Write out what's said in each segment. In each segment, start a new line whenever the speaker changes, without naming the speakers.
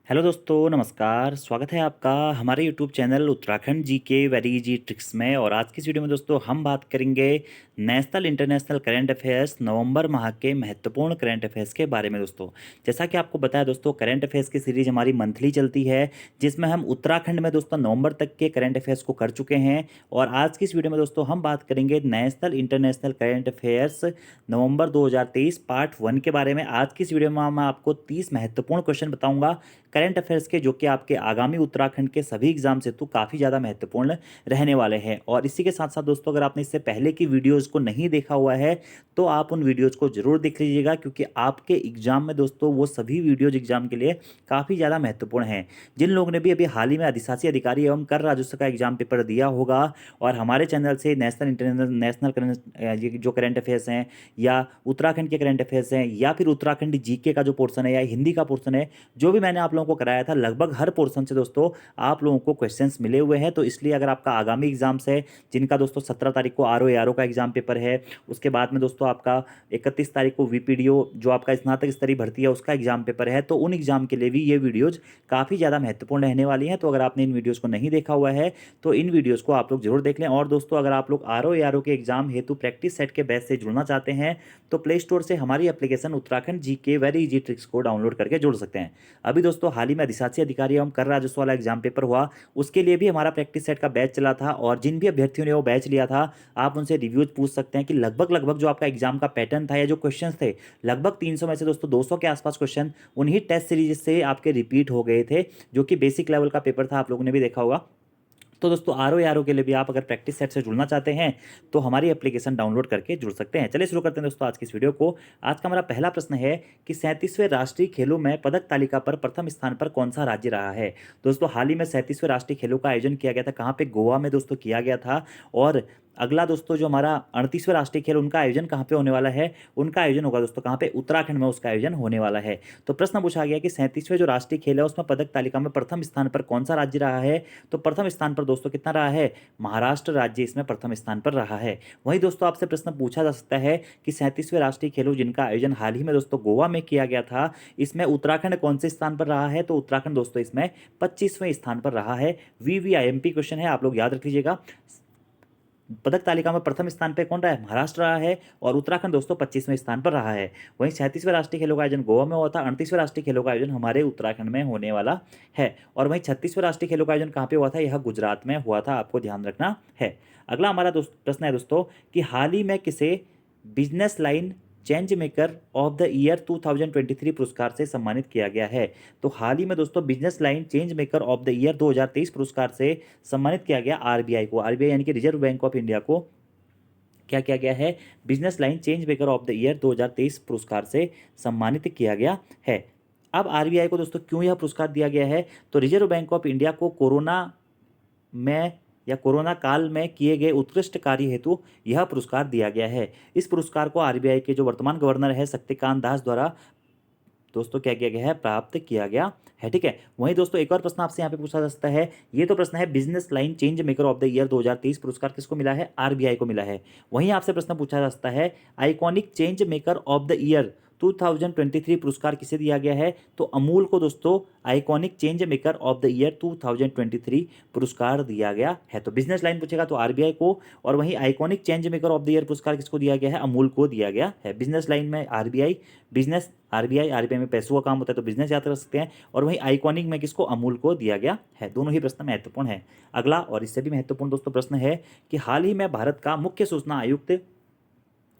Hello दोस्तों, नमस्कार। स्वागत है आपका हमारे यूट्यूब चैनल उत्तराखंड जी के वेरी इजी ट्रिक्स में। और आज की इस वीडियो में दोस्तों हम बात करेंगे नेशनल इंटरनेशनल करंट अफेयर्स नवंबर माह के महत्वपूर्ण करंट अफेयर्स के बारे में। दोस्तों जैसा कि आपको बताया दोस्तों, करंट अफेयर्स की सीरीज हमारी मंथली चलती है, जिसमें हम उत्तराखंड में दोस्तों नवंबर तक के करंट अफेयर्स को कर चुके हैं। और आज की इस वीडियो में दोस्तों हम बात करेंगे नेशनल इंटरनेशनल करंट अफेयर्स नवंबर 2023 पार्ट 1 के बारे में। आज की इस वीडियो में मैं आपको 30 महत्वपूर्ण क्वेश्चन बताऊंगा करंट अफेयर्स के, जो कि आपके आगामी उत्तराखंड के सभी एग्जाम से तो काफ़ी ज़्यादा महत्वपूर्ण रहने वाले हैं। और इसी के साथ साथ दोस्तों, अगर आपने इससे पहले की वीडियोस को नहीं देखा हुआ है तो आप उन वीडियोस को जरूर देख लीजिएगा, क्योंकि आपके एग्जाम में दोस्तों वो सभी वीडियोज एग्जाम के लिए काफ़ी ज़्यादा महत्वपूर्ण हैं। जिन लोगों ने भी अभी हाल ही में अधिशासी अधिकारी एवं कर राजस्व का एग्जाम पेपर दिया होगा और हमारे चैनल से नेशनल इंटरनेशनल नेशनल करंट ये जो करंट अफेयर्स हैं या उत्तराखंड के करंट अफेयर्स हैं या फिर उत्तराखंड जीके का जो पोर्सन है या हिंदी का पोर्सन है, जो भी मैंने आप लोगों को कराया था, लगभग हर पोर्शन से दोस्तों आप लोगों को क्वेश्चंस मिले हुए हैं। तो इसलिए अगर आपका आगामी एग्जाम्स है, जिनका दोस्तों 17 तारीख को R O A R O का एग्जाम पेपर है, उसके बाद में दोस्तों आपका 31 तारीख को वीपीडीओ जो आपका स्नातक स्तरीय भर्ती है उसका एग्जाम पेपर है, तो उन एग्जाम के लिए भी ये वीडियोज काफ़ी ज़्यादा महत्वपूर्ण रहने वाली हैं। तो अगर आपने इन वीडियोज़ को नहीं देखा हुआ है तो इन वीडियोज़ को आप लोग जरूर देख लें। और दोस्तों, अगर आप लोग R O A R O के एग्जाम हेतु प्रैक्टिस सेट के बैच से जुड़ना चाहते हैं तो प्ले स्टोर से हमारी एप्लीकेशन उत्तराखंड जी के वेरी इजी ट्रिक्स को डाउनलोड करके जुड़ सकते हैं। अभी दोस्तों हाल ही में अधिशासी अधिकारी एवं कर राजस्व वाला एग्जाम पेपर हुआ, उसके लिए भी हमारा प्रैक्टिस सेट का बैच चला था। और जिन भी अभ्यर्थियों ने वो बैच लिया था, आप उनसे रिव्यूज पूछ सकते हैं कि लगभग लगभग जो आपका एग्जाम का पैटर्न था या जो क्वेश्चंस थे, लगभग 300 में से दोस्तों 200 के आसपास क्वेश्चन उन्हीं टेस्ट सीरीज से आपके रिपीट हो गए थे, जो कि बेसिक लेवल का पेपर था, आप लोगों ने भी देखा होगा। तो दोस्तों आर ओ के लिए भी आप अगर प्रैक्टिस सेट से जुड़ना चाहते हैं तो हमारी एप्लीकेशन डाउनलोड करके जुड़ सकते हैं। चलिए शुरू करते हैं दोस्तों आज की इस वीडियो को। आज का हमारा पहला प्रश्न है कि 37वें राष्ट्रीय खेलों में पदक तालिका पर प्रथम स्थान पर कौन सा राज्य रहा है। दोस्तों हाल ही में 37वें राष्ट्रीय खेलों का आयोजन किया गया था, कहाँ पे? गोवा में दोस्तों किया गया था। और अगला दोस्तों जो हमारा 38वें राष्ट्रीय खेल, उनका आयोजन कहाँ पे होने वाला है? उनका आयोजन होगा दोस्तों कहाँ पे? उत्तराखंड में उसका आयोजन होने वाला है। तो प्रश्न पूछा गया कि 37वें जो राष्ट्रीय खेल है उसमें पदक तालिका में प्रथम स्थान पर कौन सा राज्य रहा है। तो प्रथम स्थान पर दोस्तों कितना रहा है? महाराष्ट्र राज्य इसमें प्रथम स्थान पर रहा है। वहीं दोस्तों आपसे प्रश्न पूछा जा सकता है कि 37वें राष्ट्रीय खेलों जिनका आयोजन हाल ही में दोस्तों गोवा में किया गया था, इसमें उत्तराखंड कौन से स्थान पर रहा है? तो उत्तराखंड दोस्तों इसमें 25वें स्थान पर रहा है। वीवीआईएमपी क्वेश्चन है, आप लोग याद रख लीजिएगा। पदक तालिका में प्रथम स्थान पर कौन रहा है? महाराष्ट्र रहा है। और उत्तराखंड दोस्तों 25वें स्थान पर रहा है। वहीं 37वें राष्ट्रीय खेलों का आयोजन गोवा में हुआ था, 38वें राष्ट्रीय खेलों का आयोजन हमारे उत्तराखंड में होने वाला है। और वहीं 36वें राष्ट्रीय खेलों का आयोजन कहाँ पे हुआ था? यह गुजरात में हुआ था, आपको ध्यान रखना है। अगला हमारा प्रश्न है दोस्तों कि हाल ही में किसे business line change maker of the year 2023 पुरस्कार से सम्मानित किया गया है। तो हाल ही में दोस्तों business line change maker of the year 2023 पुरस्कार से सम्मानित किया गया आरबीआई को। आरबीआई यानी कि रिजर्व बैंक ऑफ इंडिया को क्या किया गया है? Business line change maker of the year 2023 पुरस्कार से सम्मानित किया गया है। अब आरबीआई को दोस्तों क्यों यह पुरस्कार दिया गया है? तो रिजर्व बैंक ऑफ इंडिया को कोरोना में या कोरोना काल में किए गए उत्कृष्ट कार्य हेतु यह पुरस्कार दिया गया है। इस पुरस्कार को आरबीआई के जो वर्तमान गवर्नर है शक्तिकांत दास द्वारा दोस्तों क्या किया गया है? प्राप्त किया गया है। ठीक है। वहीं दोस्तों एक और प्रश्न आपसे यहाँ पे पूछा जा सकता है, ये तो प्रश्न है business line change maker of the year 2023 पुरस्कार किसको मिला है? आरबीआई को मिला है। वहीं आपसे प्रश्न पूछा जा सकता है iconic change maker of the year 2023 पुरस्कार किसे दिया गया है? तो अमूल को दोस्तों iconic change maker of the year 2023 पुरस्कार दिया गया है। तो बिजनेस लाइन पूछेगा तो आरबीआई को, और वहीं iconic change maker of the year पुरस्कार किसको दिया गया है? अमूल को दिया गया है। बिजनेस लाइन में आरबीआई, बिजनेस आरबीआई में पैसों का काम होता है तो बिजनेस याद रख सकते हैं। और वहीं आइकॉनिक में किसको? अमूल को दिया गया है। दोनों ही प्रश्न महत्वपूर्ण है। अगला और इससे भी महत्वपूर्ण दोस्तों प्रश्न है कि हाल ही में भारत का मुख्य सूचना आयुक्त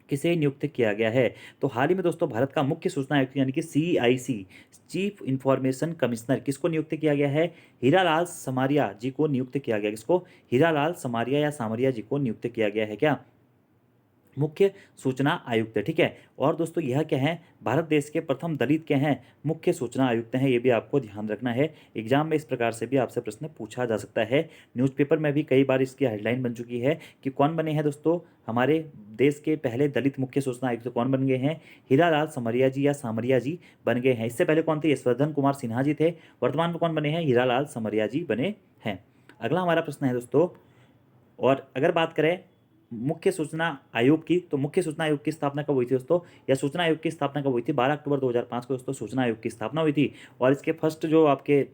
किसे नियुक्त किया गया है? तो हाल ही में दोस्तों भारत का मुख्य सूचना आयुक्त यानी कि सीआईसी, चीफ इंफॉर्मेशन कमिश्नर, किसको नियुक्त किया गया है? हीरालाल समारिया जी को नियुक्त किया गया। किसको? हीरालाल समारिया या सामरिया जी को नियुक्त किया गया है क्या? मुख्य सूचना आयुक्त। ठीक है। और दोस्तों यह क्या है? भारत देश के प्रथम दलित क्या हैं? मुख्य सूचना आयुक्त हैं। ये भी आपको ध्यान रखना है। एग्जाम में इस प्रकार से भी आपसे प्रश्न पूछा जा सकता है। न्यूज़पेपर में भी कई बार इसकी हेडलाइन बन चुकी है कि कौन बने हैं दोस्तों हमारे देश के पहले दलित मुख्य सूचना आयुक्त? कौन बन गए हैं? हीरालाल समरिया जी या सामरिया जी बन गए हैं। इससे पहले कौन थे? यशवर्धन कुमार सिन्हा जी थे। वर्तमान में कौन बने हैं? हीरालाल समरिया जी बने हैं। अगला हमारा प्रश्न है दोस्तों, और अगर बात करें मुख्य सूचना आयोग की, तो मुख्य सूचना आयोग की स्थापना कब हुई थी दोस्तों, या सूचना आयोग की स्थापना कब हुई थी, 12 अक्टूबर 2005 को दोस्तों सूचना आयोग की स्थापना हुई थी। और इसके फर्स्ट जो आपके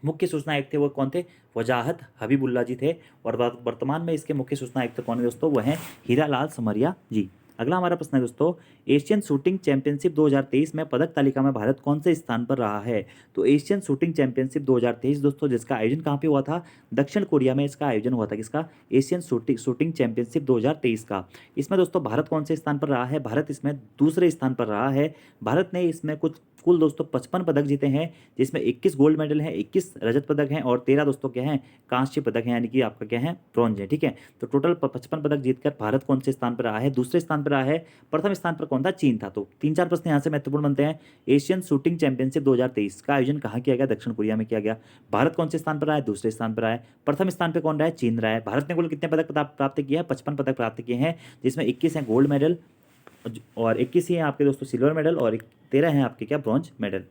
मुख्य सूचना आयुक्त थे वो कौन थे, वजाहत हबीबुल्ला जी थे। और वर्तमान में इसके मुख्य सूचना आयुक्त कौन है दोस्तों, वह है हीरालाल समरिया जी। अगला हमारा प्रश्न है दोस्तों, एशियन शूटिंग चैंपियनशिप 2023 में पदक तालिका में भारत कौन से स्थान पर रहा है। तो एशियन शूटिंग चैंपियनशिप 2023 दोस्तों, जिसका आयोजन कहाँ पे हुआ था, दक्षिण कोरिया में इसका आयोजन हुआ था। किसका, एशियन शूटिंग चैंपियनशिप 2023 का। इसमें दोस्तों भारत कौन से स्थान पर रहा है, भारत इसमें दूसरे स्थान पर रहा है। भारत ने इसमें कुल दोस्तों 55 पदक जीते हैं, जिसमें 21 गोल्ड मेडल हैं, 21 रजत पदक हैं और 13 दोस्तों क्या हैं, कांस्य पदक हैं, यानी कि आपका क्या है, ब्रॉन्ज है। ठीक है, तो टोटल 55 पदक जीतकर भारत कौन से स्थान पर रहा है, दूसरे स्थान पर रहा है। प्रथम स्थान पर कौन था, चीन था। तो 3-4 प्रश्न यहाँ से महत्वपूर्ण बनते हैं। एशियन शूटिंग चैंपियनशिप 2023 का आयोजन कहाँ किया गया, दक्षिण कोरिया में किया गया। भारत कौन से स्थान पर रहा है, दूसरे स्थान पर रहा है। प्रथम स्थान पर कौन रहा है, चीन रहा है। भारत ने कुल कितने पदक प्राप्त किए हैं, 55 पदक प्राप्त किए हैं, जिसमें 21 हैं गोल्ड मेडल और 21 ही हैं आपके दोस्तों सिल्वर मेडल और 13 हैं आपके क्या, ब्रॉन्ज मेडल।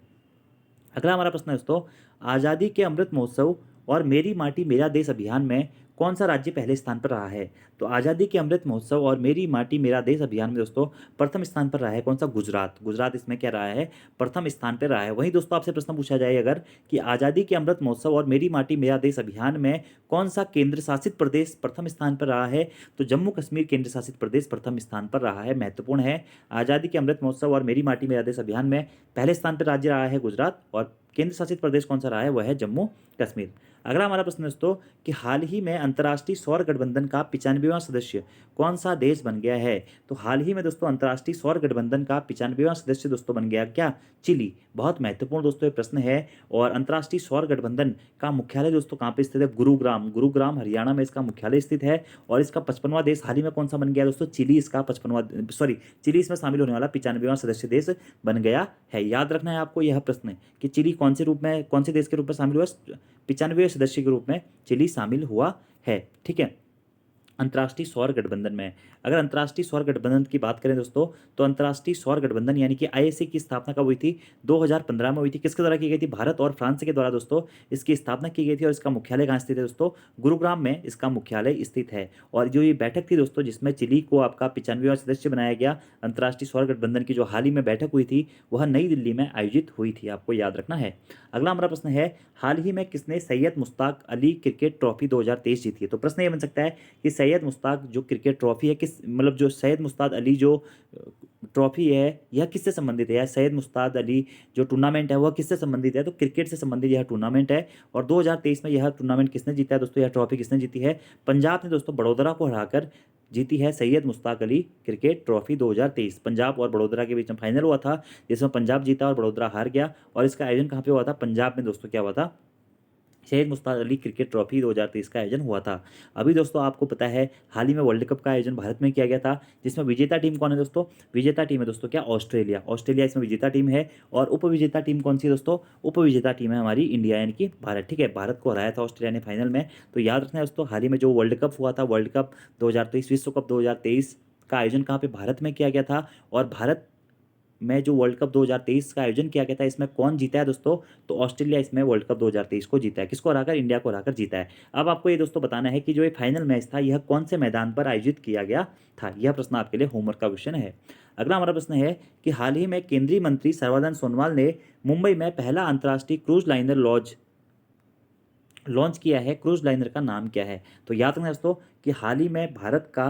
अगला हमारा प्रश्न है दोस्तों, आज़ादी के अमृत महोत्सव और मेरी माटी मेरा देश अभियान में कौन सा राज्य पहले स्थान पर रहा है। तो आज़ादी के अमृत महोत्सव और मेरी माटी मेरा देश अभियान में दोस्तों प्रथम स्थान पर रहा है कौन सा, गुजरात। गुजरात इसमें क्या रहा है, प्रथम स्थान पर रहा है। वहीं दोस्तों आपसे प्रश्न पूछा जाए अगर कि आज़ादी के अमृत महोत्सव और मेरी माटी मेरा देश अभियान में कौन सा केंद्र शासित प्रदेश प्रथम स्थान पर रहा है, तो जम्मू कश्मीर केंद्र शासित प्रदेश प्रथम स्थान पर रहा है। महत्वपूर्ण है, आज़ादी के अमृत महोत्सव और मेरी माटी मेरा देश अभियान में पहले स्थान पर राज्य रहा है गुजरात और केंद्र शासित प्रदेश कौन सा रहा है, वह है जम्मू कश्मीर। अगला हमारा प्रश्न दोस्तों कि हाल ही में अंतर्राष्ट्रीय सौर गठबंधन का 95वां सदस्य कौन सा देश बन गया है। तो हाल ही में दोस्तों अंतर्राष्ट्रीय सौर गठबंधन का 95वां सदस्य दोस्तों बन गया क्या, चिली। बहुत महत्वपूर्ण दोस्तों ये प्रश्न है। और अंतर्राष्ट्रीय सौर गठबंधन का मुख्यालय दोस्तों कहाँ पे स्थित है, गुरुग्राम। गुरुग्राम हरियाणा में इसका मुख्यालय स्थित है। और इसका 55वां देश हाल ही में कौन सा बन गया दोस्तों, चिली। इसका 55वां चिली इसमें शामिल होने वाला 95वां सदस्य देश बन गया है। याद रखना है आपको यह प्रश्न कि चिली कौन से रूप में, कौन से देश के रूप में शामिल हुआ, 95वें सदस्य के रूप में चिली शामिल हुआ है। ठीक है, अंतर्राष्ट्रीय सौर गठबंधन में। अगर अंतर्राष्ट्रीय सौर गठबंधन की बात करें दोस्तों, तो अंतर्राष्ट्रीय सौर गठबंधन यानी कि आईएसए की स्थापना कब हुई थी, 2015 में हुई थी। किसके द्वारा की गई थी, भारत और फ्रांस के द्वारा दोस्तों इसकी स्थापना की गई थी। और इसका मुख्यालय कहाँ स्थित है दोस्तों, गुरुग्राम में इसका मुख्यालय स्थित है। और जो ये बैठक थी दोस्तों जिसमें चिली को आपका 95वां सदस्य बनाया गया अंतर्राष्ट्रीय सौर गठबंधन की, जो हाल ही में बैठक हुई थी, वह नई दिल्ली में आयोजित हुई थी। आपको याद रखना है। अगला हमारा प्रश्न है, हाल ही में किसने सैयद मुश्ताक अली क्रिकेट ट्रॉफी 2023 जीती है। तो प्रश्न ये बन सकता है कि सैयद मुश्ताक जो क्रिकेट ट्रॉफी है किस, मतलब जो सैयद मुश्ताक अली जो ट्रॉफी है यह किससे संबंधित है, या सैयद मुश्ताक अली जो टूर्नामेंट है वह किससे संबंधित है। तो क्रिकेट से संबंधित यह टूर्नामेंट है। और 2023 में यह टूर्नामेंट किसने जीता है दोस्तों, यह ट्रॉफी किसने जीती है, पंजाब ने दोस्तों बड़ोदरा को हराकर जीती है सैयद मुश्ताक अली क्रिकेट ट्रॉफी 2023। पंजाब और बड़ोदरा के बीच में फाइनल हुआ था, जिसमें पंजाब जीता और बड़ोदरा हार गया। और इसका आयोजन कहाँ पे हुआ था, पंजाब में दोस्तों क्या हुआ था, सैयद मुश्ताक अली क्रिकेट ट्रॉफी 2023 का आयोजन हुआ था। अभी दोस्तों आपको पता है हाल ही में वर्ल्ड कप का आयोजन भारत में किया गया था, जिसमें विजेता टीम कौन है दोस्तों, विजेता टीम है दोस्तों क्या, ऑस्ट्रेलिया। ऑस्ट्रेलिया इसमें विजेता टीम है। और उपविजेता टीम कौन सी है दोस्तों, उपविजेता टीम है हमारी इंडिया यानी कि भारत। ठीक है, भारत को हराया था ऑस्ट्रेलिया ने फाइनल में। तो याद रखना है दोस्तों, हाल ही में जो वर्ल्ड कप हुआ था, वर्ल्ड कप 2023 विश्व कप 2023 का आयोजन कहाँ पे, भारत में किया गया था। और भारत में जो वर्ल्ड कप 2023 का आयोजन किया गया था, इसमें कौन जीता है दोस्तों, तो ऑस्ट्रेलिया इसमें वर्ल्ड कप 2023 को जीता है। किसको हराकर, इंडिया को हराकर जीता है। अब आपको ये दोस्तों बताना है कि जो ये फाइनल मैच था यह कौन से मैदान पर आयोजित किया गया था। यह प्रश्न आपके लिए होमवर्क का क्वेश्चन है। अगला हमारा प्रश्न है कि हाल ही में केंद्रीय मंत्री सर्बानंद सोनोवाल ने मुंबई में पहला अंतर्राष्ट्रीय क्रूज लाइनर लॉन्च किया है। क्रूज लाइनर का नाम क्या है। तो याद रखना दोस्तों कि हाल ही में भारत का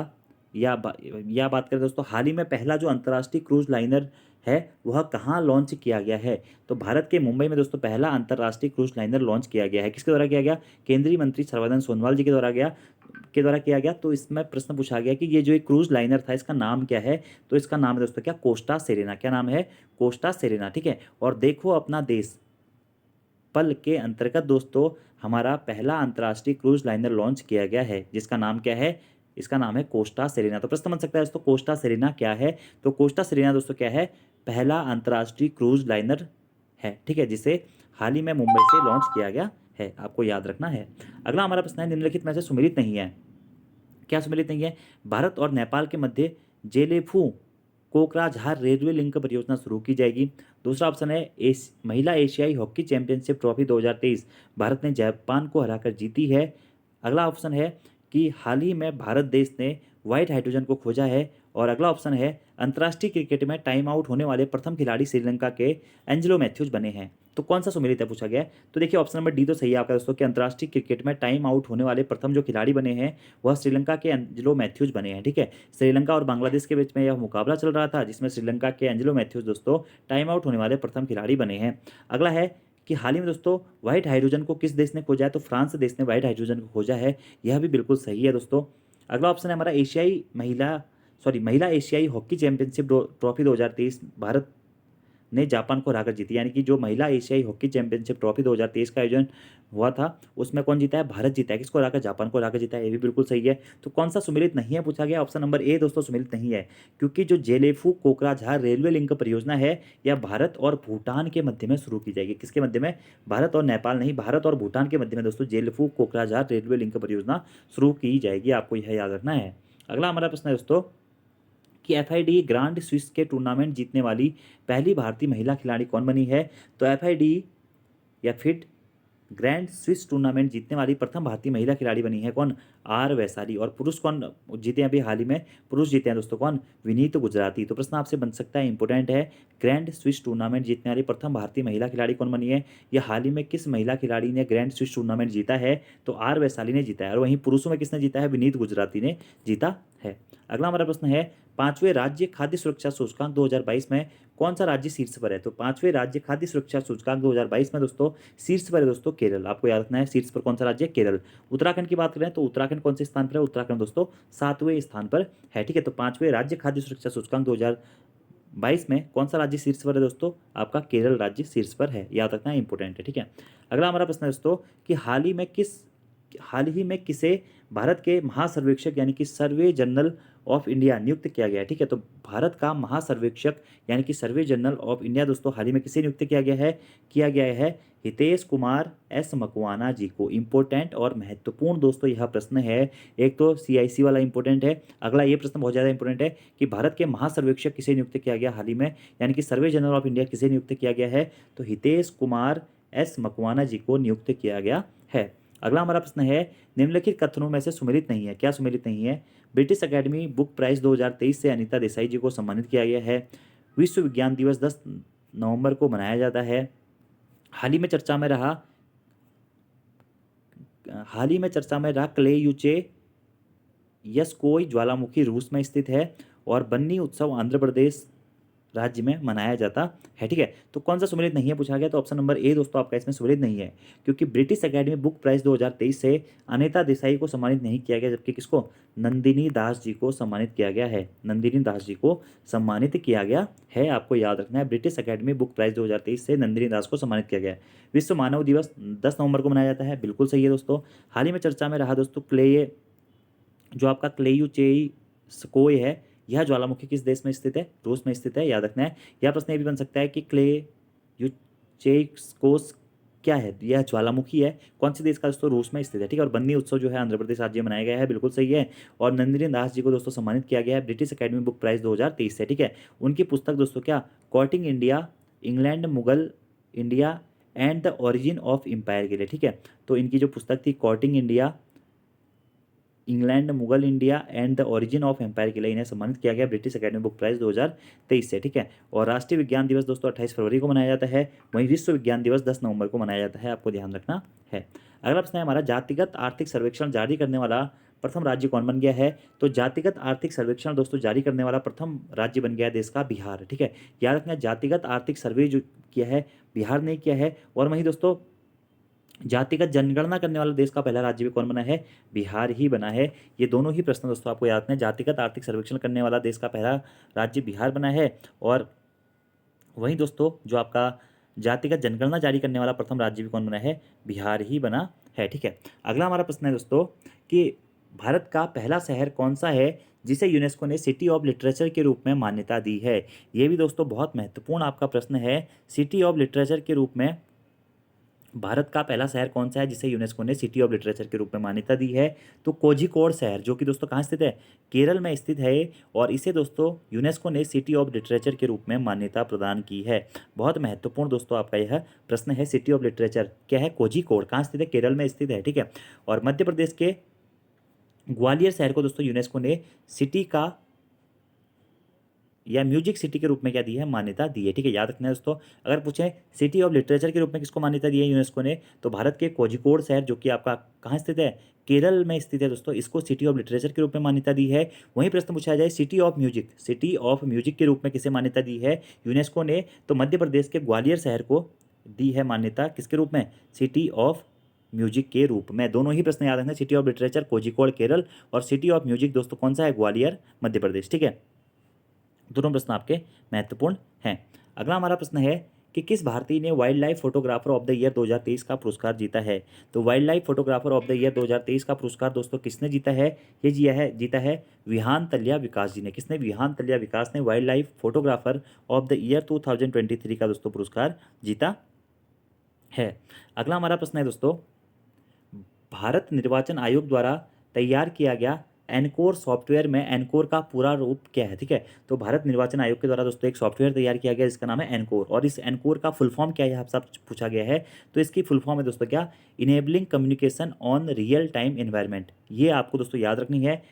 या बात करें दोस्तों, हाल ही में पहला जो अंतर्राष्ट्रीय क्रूज लाइनर है वह कहाँ लॉन्च किया गया है। तो भारत के मुंबई में दोस्तों पहला अंतर्राष्ट्रीय क्रूज लाइनर लॉन्च किया गया है। किसके द्वारा किया गया, केंद्रीय मंत्री सर्बानंद सोनोवाल जी के द्वारा किया गया। तो इसमें प्रश्न पूछा गया कि ये जो एक क्रूज लाइनर था इसका नाम क्या है। तो इसका नाम है दोस्तों क्या, कोस्टा सेरेना। क्या नाम है, कोस्टा सेरेना। ठीक है, और देखो अपना देश पल के अंतर्गत दोस्तों हमारा पहला अंतर्राष्ट्रीय क्रूज लाइनर लॉन्च किया गया है, जिसका नाम क्या है, इसका नाम है कोस्टा सेरेना। तो प्रश्न बन सकता है दोस्तों कोस्टा सेरेना क्या है। तो कोस्टा सेरेना दोस्तों क्या है, पहला अंतर्राष्ट्रीय क्रूज लाइनर है। ठीक है, जिसे हाल ही में मुंबई से लॉन्च किया गया है, आपको याद रखना है। अगला हमारा प्रश्न है, निम्नलिखित में से सुमेलित नहीं है। क्या सुमेलित नहीं है, भारत और नेपाल के मध्य जेलेफू कोकराझार रेलवे लिंक परियोजना शुरू की जाएगी। दूसरा ऑप्शन है महिला एशियाई हॉकी चैंपियनशिप ट्रॉफी 2023 भारत ने जापान को हराकर जीती है। अगला ऑप्शन है कि हाल ही में भारत देश ने व्हाइट हाइड्रोजन को खोजा है। और अगला ऑप्शन है अंतर्राष्ट्रीय क्रिकेट में टाइम आउट होने वाले प्रथम खिलाड़ी श्रीलंका के एंजेलो मैथ्यूज बने हैं। तो कौन सा सुमेलित है पूछा गया है। तो देखिए ऑप्शन नंबर डी तो सही है आपका दोस्तों कि अंतर्राष्ट्रीय क्रिकेट में टाइम आउट होने वाले प्रथम जो खिलाड़ी बने हैं वह श्रीलंका के एंजेलो मैथ्यूज बने हैं। ठीक है, श्रीलंका और बांग्लादेश के बीच में यह मुकाबला चल रहा था जिसमें श्रीलंका के एंजेलो मैथ्यूज दोस्तों टाइम आउट होने वाले प्रथम खिलाड़ी बने हैं। अगला है कि हाल ही में दोस्तों व्हाइट हाइड्रोजन को किस देश ने खोजा है। तो फ्रांस देश ने व्हाइट हाइड्रोजन को खोजा है। यह भी बिल्कुल सही है दोस्तों। अगला ऑप्शन है हमारा महिला एशियाई हॉकी चैंपियनशिप ट्रॉफी 2023 भारत ने जापान को हराकर जीती। यानी कि जो महिला एशियाई हॉकी चैंपियनशिप ट्रॉफी 2023 का आयोजन हुआ था उसमें कौन जीता है, भारत जीता है। किसको हराकर, जापान को हराकर जीता है। ये भी बिल्कुल सही है। तो कौन सा सुमेलित नहीं है पूछा गया, ऑप्शन नंबर ए दोस्तों सुमेलित नहीं है, क्योंकि जो जेलेफू कोकराझार रेलवे लिंक परियोजना है यह भारत और भूटान के मध्य में शुरू की जाएगी। किसके मध्य में, भारत और नेपाल नहीं, भारत और भूटान के मध्य में दोस्तों जेलेफू कोकराझार रेलवे लिंक परियोजना शुरू की जाएगी। आपको यह याद रखना है। अगला हमारा प्रश्न है दोस्तों कि एफआईडी ग्रांड स्विस के टूर्नामेंट जीतने वाली पहली भारतीय महिला खिलाड़ी कौन बनी है। तो एफआईडी या फिट ग्रैंड स्विस टूर्नामेंट जीतने वाली प्रथम भारतीय महिला खिलाड़ी बनी है कौन, आर वैशाली। और पुरुष कौन जीते हैं, अभी हाल ही में पुरुष जीते हैं दोस्तों कौन, विनीत गुजराती। तो प्रश्न आपसे बन सकता है, इंपॉर्टेंट है, ग्रैंड स्विस टूर्नामेंट जीतने वाली प्रथम भारतीय महिला खिलाड़ी कौन बनी है, या हाल ही में किस महिला खिलाड़ी ने ग्रैंड स्विस टूर्नामेंट जीता है। तो आर वैशाली ने जीता है। और वहीं पुरुषों में किसने जीता है, विनीत गुजराती ने जीता है। अगला हमारा प्रश्न है 5वें राज्य खाद्य सुरक्षा सूचकांक 2022 में कौन सा राज्य शीर्ष पर है। तो 5वें राज्य खाद्य सुरक्षा सूचकांक 2022 में दोस्तों शीर्ष पर है दोस्तों केरल। आपको याद रखना है शीर्ष पर कौन सा राज्य है, केरल। उत्तराखंड की बात करें तो उत्तराखंड कौन से स्थान पर है, उत्तराखंड दोस्तों 7वें स्थान पर है। ठीक है, तो 5वें राज्य खाद्य सुरक्षा सूचकांक 2022 में कौन सा राज्य शीर्ष पर है दोस्तों, आपका केरल राज्य शीर्ष पर है। याद रखना है, इंपॉर्टेंट है। ठीक है, अगला हमारा प्रश्न है दोस्तों कि हाल ही में किसे भारत के महासर्वेक्षक यानी कि सर्वे जनरल ऑफ इंडिया नियुक्त किया गया है। ठीक है, तो भारत का महासर्वेक्षक यानी कि सर्वे जनरल ऑफ इंडिया दोस्तों हाल ही में किसे नियुक्त किया गया है हितेश कुमार एस मकवाना जी को। इंपॉर्टेंट और महत्वपूर्ण दोस्तों यह प्रश्न है। एक तो सीआईसी वाला इंपॉर्टेंट है, अगला ये प्रश्न बहुत ज़्यादा इंपॉर्टेंट है कि भारत के महासर्वेक्षक किसे नियुक्त किया गया हाल ही में, यानी कि सर्वे जनरल ऑफ इंडिया किसे नियुक्त किया गया है। तो हितेश कुमार एस मकवाना जी को नियुक्त किया गया है। अगला हमारा प्रश्न है निम्नलिखित कथनों में से सुमेलित नहीं है। क्या सुमेलित नहीं है, ब्रिटिश अकेडमी बुक प्राइज 2023 से अनीता देसाई जी को सम्मानित किया गया है। विश्व विज्ञान दिवस 10 नवंबर को मनाया जाता है। हाल ही में चर्चा में रहा क्ले यूचे यस्कोई ज्वालामुखी रूस में स्थित है। और बन्नी उत्सव आंध्र प्रदेश राज्य में मनाया जाता है। ठीक है, तो कौन सा सुमेलित नहीं है पूछा गया। तो ऑप्शन नंबर ए दोस्तों आपका इसमें सुमेलित नहीं है, क्योंकि ब्रिटिश अकेडमी बुक प्राइज 2023 से अनीता देसाई को सम्मानित नहीं किया गया, जबकि किसको, नंदिनी दास जी को सम्मानित किया गया है। नंदिनी दास जी को सम्मानित किया गया है। आपको याद रखना है, ब्रिटिश अकेडमी बुक प्राइज 2023 से नंदिनी दास को सम्मानित किया गया है। विश्व मानव दिवस 10 नवंबर को मनाया जाता है। बिल्कुल सही है दोस्तों। हाल ही में चर्चा में रहा दोस्तों जो आपका क्लेयूचेई स्कोय है, यह ज्वालामुखी किस देश में स्थित है, रूस में स्थित है। याद रखना है। यह प्रश्न ये भी बन सकता है कि क्लेयूचेस्कोस क्या है, यह ज्वालामुखी है कौन से देश का दोस्तों, रूस में स्थित है। ठीक है, और बन्नी उत्सव जो है आंध्र प्रदेश राज्य में मनाया गया है। बिल्कुल सही है। और नंदिनी दास जी को दोस्तों सम्मानित किया गया है ब्रिटिश अकेडमी बुक प्राइज 2023 से। ठीक है, उनकी पुस्तक दोस्तों क्या, courting India, England Mughal India and the origin of empire के लिए। ठीक है, तो इनकी जो पुस्तक थी courting India, England Mughal India and the origin of empire के लिए इन्हें सम्मानित किया गया ब्रिटिश अकेडमी बुक प्राइज 2023 से। ठीक है, और राष्ट्रीय विज्ञान दिवस दोस्तों 28 फरवरी को मनाया जाता है। वहीं विश्व विज्ञान दिवस 10 नवंबर को मनाया जाता है। आपको ध्यान रखना है। अगला प्रश्न है हमारा जातिगत आर्थिक सर्वेक्षण जारी करने वाला प्रथम राज्य कौन बन गया है। तो जातिगत आर्थिक सर्वेक्षण दोस्तों जारी करने वाला प्रथम राज्य बन गया देश का बिहार। ठीक है, याद रखना, जातिगत आर्थिक सर्वे जो किया है बिहार ने किया है। और वहीं दोस्तों जातिगत जनगणना करने वाला देश का पहला राज्य भी कौन बना है, बिहार ही बना है। ये दोनों ही प्रश्न दोस्तों आपको याद रखना है। जातिगत आर्थिक सर्वेक्षण करने वाला देश का पहला राज्य बिहार बना है। और वहीं दोस्तों जो आपका जातिगत जनगणना जारी करने वाला प्रथम राज्य भी कौन बना है, बिहार ही बना है। ठीक है, अगला हमारा प्रश्न है दोस्तों कि भारत का पहला शहर कौन सा है जिसे यूनेस्को ने सिटी ऑफ लिटरेचर के रूप में मान्यता दी है। ये भी दोस्तों बहुत महत्वपूर्ण आपका प्रश्न है। सिटी ऑफ लिटरेचर के रूप में भारत का पहला शहर कौन सा है जिसे यूनेस्को ने सिटी ऑफ लिटरेचर के रूप में मान्यता दी है। तो कोझिकोड शहर, जो कि दोस्तों कहाँ स्थित है, केरल में स्थित है। और इसे दोस्तों यूनेस्को ने सिटी ऑफ लिटरेचर के रूप में मान्यता प्रदान की है। बहुत महत्वपूर्ण दोस्तों आपका यह प्रश्न है। सिटी ऑफ लिटरेचर क्या है, कोझिकोड कहाँ स्थित है, केरल में स्थित है। ठीक है, और मध्य प्रदेश के ग्वालियर शहर को दोस्तों यूनेस्को ने सिटी का या म्यूजिक सिटी के रूप में क्या दी है, मान्यता दी है। ठीक है, याद रखना है दोस्तों। अगर पूछें सिटी ऑफ लिटरेचर के रूप में किसको मान्यता दी है यूनेस्को ने, तो भारत के कोझिकोड शहर जो कि आपका कहाँ स्थित है, केरल में स्थित है दोस्तों, इसको सिटी ऑफ लिटरेचर के रूप में मान्यता दी है। वहीं प्रश्न पूछा जाए city of music, city of music के रूप में किसे मान्यता दी है यूनेस्को ने, तो मध्य प्रदेश के ग्वालियर शहर को दी है मान्यता, किसके रूप में, सिटी ऑफ म्यूजिक के रूप में। दोनों ही प्रश्न याद रखना, city of literature Kozhikode Kerala और सिटी ऑफ म्यूजिक दोस्तों कौन सा है, ग्वालियर मध्य प्रदेश। ठीक है, दोनों प्रश्न आपके महत्वपूर्ण हैं। अगला हमारा प्रश्न है कि किस भारतीय ने wild life photographer of the year 2023 का पुरस्कार जीता है। तो wild life photographer of the year 2023 का पुरस्कार दोस्तों किसने जीता है, ये जीता है विहान तल्या विकास जी ने। किसने, विहान तल्या विकास ने wild life photographer of the year 2023 का दोस्तों पुरस्कार जीता है। अगला हमारा प्रश्न है दोस्तों, भारत निर्वाचन आयोग द्वारा तैयार किया गया एनकोर सॉफ्टवेयर में एनकोर का पूरा रूप क्या है। ठीक है, तो भारत निर्वाचन आयोग के द्वारा दोस्तों एक सॉफ्टवेयर तैयार किया गया जिसका नाम है एनकोर, और इस एनकोर का फुल फॉर्म क्या है आपसे पूछा गया है। तो इसकी फुल फॉर्म है दोस्तों क्या, enabling communication on real time environment. ये आपको दोस्तों याद रखनी है,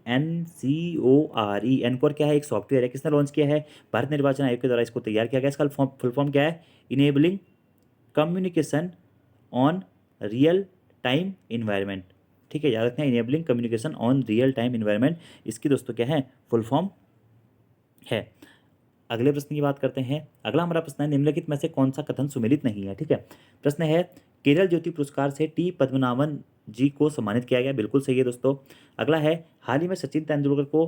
ENCORE। एनकोर क्या है, एक सॉफ्टवेयर है, किसने लॉन्च किया है, भारत निर्वाचन आयोग के द्वारा इसको तैयार किया गया। इसका फुल फॉर्म क्या है, enabling communication on real time environment. ठीक है, याद रखना है, enabling communication on real time environment, इसकी दोस्तों क्या है, फुल फॉर्म है। अगले प्रश्न की बात करते हैं। अगला हमारा प्रश्न है, निम्नलिखित में से कौन सा कथन सुमेलित नहीं है। ठीक है, प्रश्न है केरल ज्योति पुरस्कार से टी पद्मनाभन जी को सम्मानित किया गया, बिल्कुल सही है दोस्तों। अगला है, हाल ही में सचिन तेंदुलकर को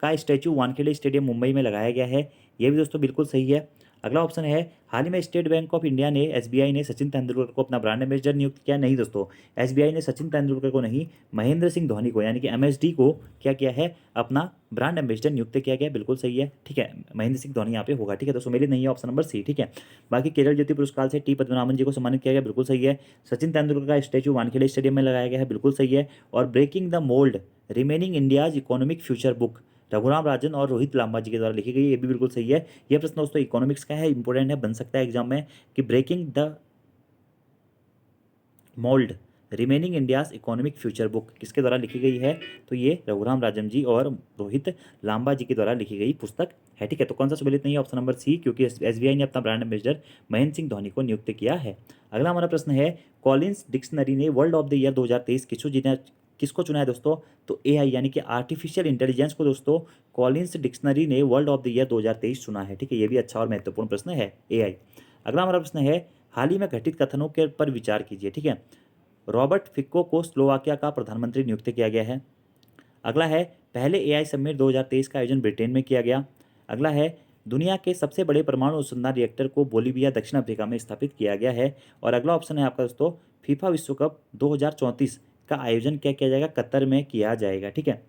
का स्टैचू वानखेड़े स्टेडियम मुंबई में लगाया गया है, ये भी दोस्तों बिल्कुल सही है। अगला ऑप्शन है, हाल ही में स्टेट बैंक ऑफ इंडिया ने SBI ने सचिन तेंदुलकर को अपना ब्रांड एम्बेसडर नियुक्त किया, नहीं दोस्तों, SBI ने सचिन तेंदुलकर को नहीं, महेंद्र सिंह धोनी को यानी कि MSD को क्या किया है, अपना ब्रांड एम्बेसडर नियुक्त किया गया, बिल्कुल सही है। ठीक है, महेंद्र सिंह धोनी यहाँ पे होगा। ठीक है, तो सुमेलित नहीं है, ऑप्शन नंबर सी। ठीक है, बाकी केरल ज्योति पुरस्कार से टी पद्मनाभन जी को सम्मानित किया गया, बिल्कुल सही है। सचिन तेंदुलकर का स्टैचू वानखेड़े स्टेडियम में लगाया गया है, बिल्कुल सही है। और breaking the mould reimagining India's economic future book Raghuram Rajan और रोहित लांबा जी के द्वारा लिखी गई, ये भी बिल्कुल सही है। यह प्रश्न दोस्तों इकोनॉमिक्स का है, इंपॉर्टेंट है, बन सकता है एग्जाम में, कि breaking the mould reimagining India's economic future book किसके द्वारा लिखी गई है, तो ये रघुराम राजन जी और रोहित लांबा जी के द्वारा लिखी गई पुस्तक है। ठीक है, तो कौन सा सुमेलित नहीं है, ऑप्शन नंबर सी, क्योंकि SBI ने अपना ब्रांड एम्बेसडर महेंद्र सिंह धोनी को नियुक्त किया है। अगला हमारा प्रश्न है, कॉलिंस डिक्शनरी ने वर्ल्ड ऑफ द ईयर 2023 किसको चुना है दोस्तों, तो AI यानी कि आर्टिफिशियल इंटेलिजेंस को दोस्तों कॉलिंस डिक्शनरी ने वर्ल्ड ऑफ द ईयर 2023 चुना है। ठीक है, ये भी अच्छा और महत्वपूर्ण प्रश्न है, AI। अगला हमारा प्रश्न है, हाल ही में घटित कथनों के पर विचार कीजिए। ठीक है, रॉबर्ट फिको को स्लोवाकिया का प्रधानमंत्री नियुक्त किया गया है। अगला है, पहले AI समिट 2023 का आयोजन ब्रिटेन में किया गया। अगला है, दुनिया के सबसे बड़े परमाणु अनुसंधान रिएक्टर को बोलीविया दक्षिण अफ्रीका में स्थापित किया गया है। और अगला ऑप्शन है आपका दोस्तों, फीफा विश्व कप 2034 का आयोजन क्या किया जाएगा, कतर में किया जाएगा। ठीक है,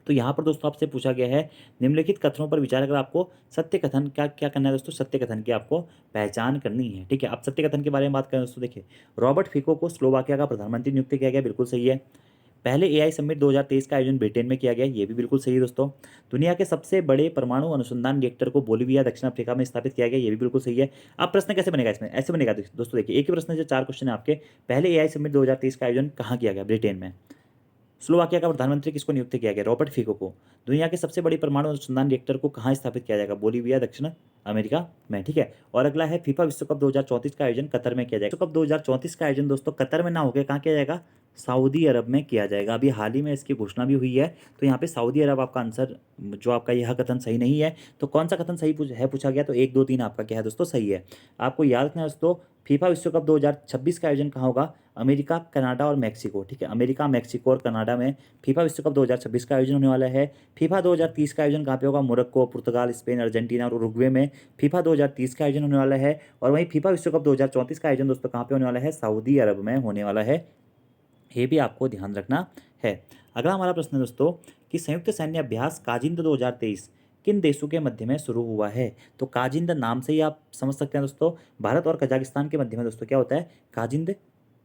तो यहाँ पर दोस्तों आपसे पूछा गया है, निम्नलिखित कथनों पर विचार कर आपको सत्य कथन क्या क्या करना है दोस्तों, सत्य कथन की आपको पहचान करनी है। ठीक है, आप सत्य कथन के बारे में बात करें दोस्तों, देखिए, रॉबर्ट फिको को स्लोवाकिया का प्रधानमंत्री नियुक्त किया गया, बिल्कुल सही है। पहले AI समिट 2023 का आयोजन ब्रिटेन में किया गया, ये भी बिल्कुल सही है दोस्तों। दुनिया के सबसे बड़े परमाणु अनुसंधान रिएक्टर को बोलीविया दक्षिण अफ्रीका में स्थापित किया गया, ये भी बिल्कुल सही है। अब प्रश्न कैसे बनेगा इसमें, ऐसे बनेगा दोस्तों, देखिए, एक ही प्रश्न से 4 क्वेश्चन है आपके। पहले AI समिट 2023 का आयोजन कहाँ किया गया, ब्रिटेन में। स्लोवाकिया का प्रधानमंत्री किसको नियुक्त किया गया, रॉबर्ट फिको को। दुनिया के सबसे बड़ी परमाणु अनुसंधान रिएक्टर को कहाँ स्थापित किया जाएगा, बोलीविया दक्षिण अमेरिका में। ठीक है, और अगला है, फीफा विश्व कप 2034 का आयोजन कतर में किया जाएगा। विश्व कप 2034 का आयोजन दोस्तों कतर में ना होकर कहाँ किया जाएगा, सऊदी अरब में किया जाएगा। अभी हाल ही में इसकी घोषणा भी हुई है, तो यहाँ पे सऊदी अरब आपका आंसर, जो आपका यह कथन सही नहीं है। तो कौन सा कथन सही है पूछा गया, तो 1 2 3 आपका क्या है दोस्तों, सही है। आपको याद रखना है दोस्तों, फीफा विश्व कप 2026 का आयोजन कहाँ होगा, अमेरिका, कनाडा और मैक्सिको। ठीक है, अमेरिका, मैक्सिको और कनाडा में फीफा विश्व कप 2026 का आयोजन होने वाला है। फीफा 2030 का आयोजन कहाँ पे होगा, मोरक्को, पुर्तगाल, स्पेन, अर्जेंटीना और उरुग्वे में फीफा 2030 का आयोजन होने वाला है। और वहीं फीफा विश्व कप 2034 का आयोजन दोस्तों कहाँ पे होने वाला है, सऊदी अरब में होने वाला है, ये भी आपको ध्यान रखना है। अगला हमारा प्रश्न है दोस्तों, कि संयुक्त सैन्य अभ्यास काजिंद 2023 किन देशों के मध्य में शुरू हुआ है। तो काजिंद नाम से ही आप समझ सकते हैं दोस्तों, भारत और कजाकिस्तान के मध्य में दोस्तों क्या होता है, काजिंद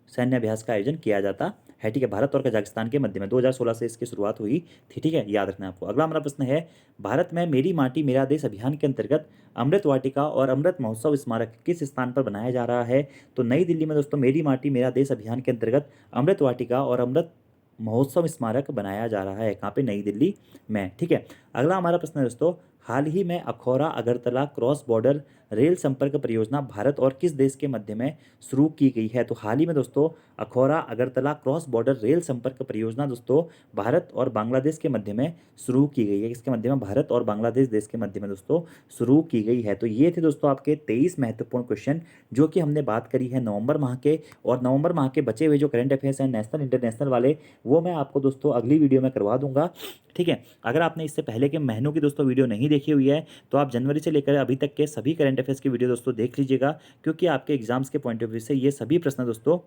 सैन्य अभ्यास का आयोजन किया जाता है। ठीक है, भारत और कजाकिस्तान के मध्य में 2016 से इसकी शुरुआत हुई थी। ठीक है, याद रखना है आपको। अगला हमारा प्रश्न है, भारत में मेरी माटी मेरा देश अभियान के अंतर्गत अमृत वाटिका और अमृत महोत्सव स्मारक किस स्थान पर बनाया जा रहा है। तो नई दिल्ली में दोस्तों मेरी माटी मेरा देश अभियान के अंतर्गत अमृत वाटिका और अमृत महोत्सव स्मारक बनाया जा रहा है, कहाँ पे, नई दिल्ली में। ठीक है, अगला हमारा प्रश्न है दोस्तों, हाल ही में Akhaura Agartala cross border rail संपर्क परियोजना भारत और किस देश के मध्य में शुरू की गई है? तो हाल ही में दोस्तों Akhaura Agartala cross border rail संपर्क परियोजना दोस्तों भारत और बांग्लादेश के मध्य में शुरू की गई है। किसके मध्य में? भारत और बांग्लादेश देश के मध्य में दोस्तों शुरू की गई है। तो ये थे दोस्तों आपके 23 महत्वपूर्ण क्वेश्चन जो कि हमने बात करी है नवंबर माह के। और नवंबर माह के बचे हुए जो करंट अफेयर्स हैं नेशनल इंटरनेशनल वाले, वो मैं आपको दोस्तों अगली वीडियो में करवा दूंगा। ठीक है, अगर आपने इससे पहले के महीनों की दोस्तों वीडियो नहीं देखी हुई है तो आप जनवरी से लेकर अभी तक के सभी करंट अफेयर्स की वीडियो दोस्तों देख लीजिएगा, क्योंकि आपके एग्जाम्स के पॉइंट ऑफ व्यू से ये सभी प्रश्न दोस्तों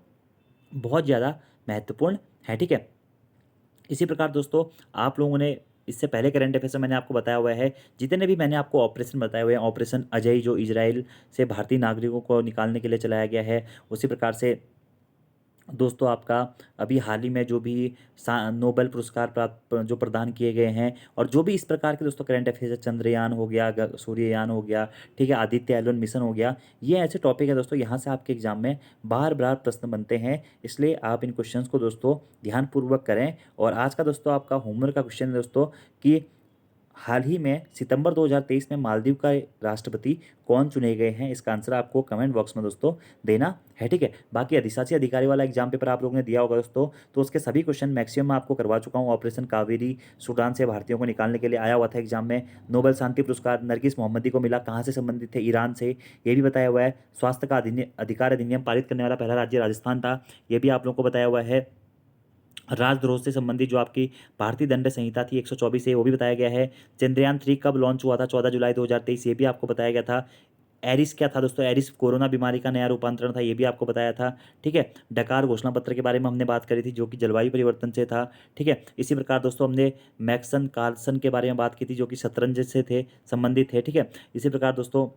बहुत ज़्यादा महत्वपूर्ण है। ठीक है, इसी प्रकार दोस्तों आप लोगों ने इससे पहले करंट अफेयर्स में मैंने आपको बताया हुआ है, जितने भी मैंने आपको ऑपरेशन बताए हुए हैं, ऑपरेशन अजय जो इजराइल से भारतीय नागरिकों को निकालने के लिए चलाया गया है, उसी प्रकार से दोस्तों आपका अभी हाल ही में जो भी नोबेल पुरस्कार प्राप्त जो प्रदान किए गए हैं, और जो भी इस प्रकार के दोस्तों करंट अफेयर्स, चंद्रयान हो गया, सूर्ययान हो गया, ठीक है, आदित्य एल 1 मिशन हो गया, ये ऐसे टॉपिक है दोस्तों यहाँ से आपके एग्जाम में बार बार प्रश्न बनते हैं, इसलिए आप इन क्वेश्चंस को दोस्तों ध्यानपूर्वक करें। और आज का दोस्तों आपका होमवर्क का क्वेश्चन है दोस्तों कि हाल ही में सितंबर 2023 में मालदीव का राष्ट्रपति कौन चुने गए हैं? इसका आंसर आपको कमेंट बॉक्स में दोस्तों देना है। ठीक है, बाकी अधिशासी अधिकारी वाला एग्जाम पेपर आप लोगों ने दिया होगा दोस्तों, तो उसके सभी क्वेश्चन मैक्सिमम मैं आपको करवा चुका हूँ। ऑपरेशन कावेरी सूडान से भारतीयों को निकालने के लिए आया हुआ था एग्जाम में। नोबेल शांति पुरस्कार नरगिस मोहम्मदी को मिला, कहाँ से संबंधित थे? ईरान से, ये भी बताया हुआ है। स्वास्थ्य का अधिकार अधिनियम पारित करने वाला पहला राज्य राजस्थान था, ये भी आप लोगों को बताया हुआ है। राजद्रोह से संबंधित जो आपकी भारतीय दंड संहिता थी 124 है, वो भी बताया गया है। चंद्रयान 3 कब लॉन्च हुआ था? 14 जुलाई 2023, ये भी आपको बताया गया था। एरिस क्या था दोस्तों? एरिस कोरोना बीमारी का नया रूपांतरण था, ये भी आपको बताया था। ठीक है, डकार घोषणा पत्र के बारे में हमने बात करी थी जो कि जलवायु परिवर्तन से था। ठीक है, इसी प्रकार दोस्तों हमने मैक्सन कार्लसन के बारे में बात की थी जो कि शतरंज से थे संबंधित थे। ठीक है, इसी प्रकार दोस्तों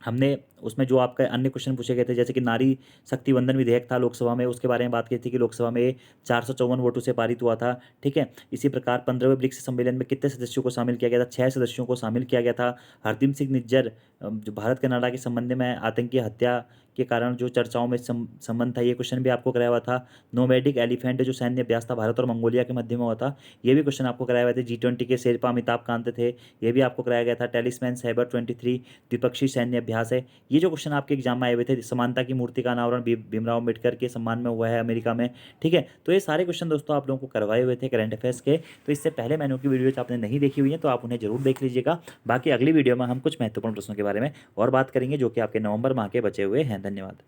हमने उसमें जो आपका अन्य क्वेश्चन पूछे गए थे, जैसे कि नारी शक्ति वंदन विधेयक था लोकसभा में, उसके बारे में बात की थी कि लोकसभा में 454 वोटों से पारित हुआ था। ठीक है, इसी प्रकार 15वें ब्रिक्स सम्मेलन में कितने सदस्यों को शामिल किया गया था? 6 सदस्यों को शामिल किया गया था। हरदीप सिंह निज्जर जो भारत कनाडा के संबंध में आतंकी हत्या के कारण जो चर्चाओं में संबंध था, ये क्वेश्चन भी आपको कराया हुआ था। नोमैडिक एलिफेंट जो सैन्य अभ्यास था भारत और मंगोलिया के मध्य में हुआ था, ये भी क्वेश्चन आपको कराया हुआ था। G20 के शेरपा अमिताभ कांत थे, ये भी आपको कराया गया था। टेलिस्मैन साइबर 23 द्विपक्षीय सैन्य अभ्यास है, ये जो क्वेश्चन आपके एग्जाम में आए हुए थे। समानता की मूर्ति का अनावरण भीमराव अम्बेडकर के सम्मान में हुआ है अमेरिका में। ठीक है, तो ये सारे क्वेश्चन दोस्तों आप लोगों को करवाए हुए थे करंट अफेयर्स के। तो इससे पहले मैंने की वीडियो आपने नहीं देखी हुई है तो आप उन्हें जरूर देख लीजिएगा। बाकी अगली वीडियो में हम कुछ महत्वपूर्ण प्रश्नों के बारे में और बात करेंगे जो कि आपके नवंबर माह के बचे हुए हैं। धन्यवाद।